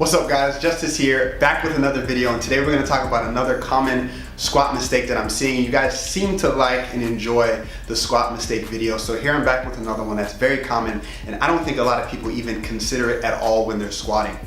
What's up guys, Justice here, back with another video, and today we're going to talk about another common squat mistake that I'm seeing. You guys seem to like and enjoy the squat mistake video, so here I'm back with another one that's very common, and I don't think a lot of people even consider it at all when they're squatting.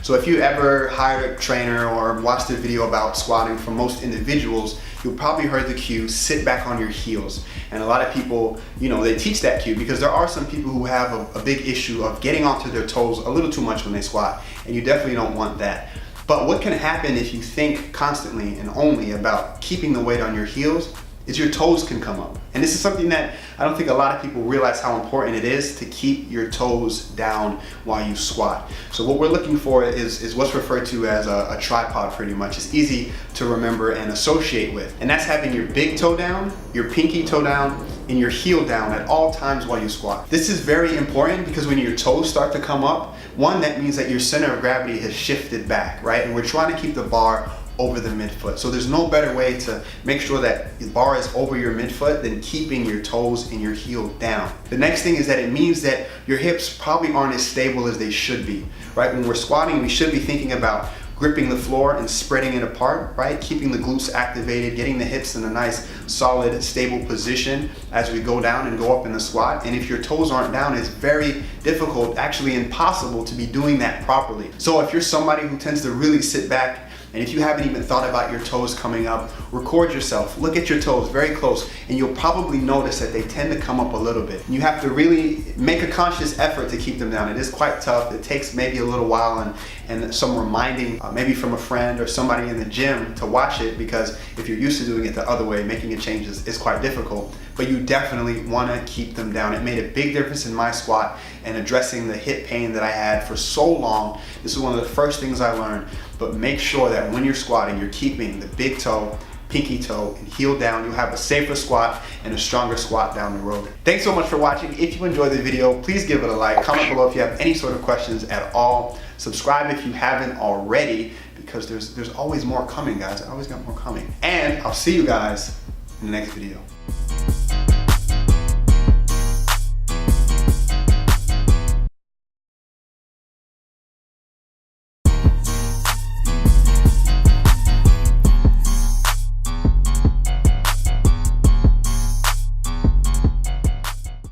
So if you ever hired a trainer or watched a video about squatting, for most individuals, you'll probably heard the cue, sit back on your heels. And a lot of people, they teach that cue because there are some people who have a big issue of getting onto their toes a little too much when they squat, and you definitely don't want that. But what can happen if you think constantly and only about keeping the weight on your heels is your toes can come up. And this is something that I don't think a lot of people realize how important it is to keep your toes down while you squat. So what we're looking for is what's referred to as a tripod pretty much. It's easy to remember and associate with. And that's having your big toe down, your pinky toe down, and your heel down at all times while you squat. This is very important because when your toes start to come up, one, that means that your center of gravity has shifted back, right? And we're trying to keep the bar over the midfoot. So there's no better way to make sure that the bar is over your midfoot than keeping your toes and your heel down. The next thing is that it means that your hips probably aren't as stable as they should be, right? When we're squatting, we should be thinking about gripping the floor and spreading it apart, right? Keeping the glutes activated, getting the hips in a nice, solid, stable position as we go down and go up in the squat. And if your toes aren't down, it's very difficult, actually impossible, to be doing that properly. So if you're somebody who tends to really sit back, and if you haven't even thought about your toes coming up, record yourself, look at your toes very close, and you'll probably notice that they tend to come up a little bit. You have to really make a conscious effort to keep them down. It is quite tough. It takes maybe a little while and some reminding, maybe from a friend or somebody in the gym to watch it, because if you're used to doing it the other way, making a change is quite difficult. But you definitely want to keep them down. It made a big difference in my squat and addressing the hip pain that I had for so long. This is one of the first things I learned. But make sure that when you're squatting, you're keeping the big toe, pinky toe, and heel down. You'll have a safer squat and a stronger squat down the road. Thanks so much for watching. If you enjoyed the video, please give it a like. Comment below if you have any sort of questions at all. Subscribe if you haven't already, because there's always more coming, guys. I always got more coming. And I'll see you guys in the next video.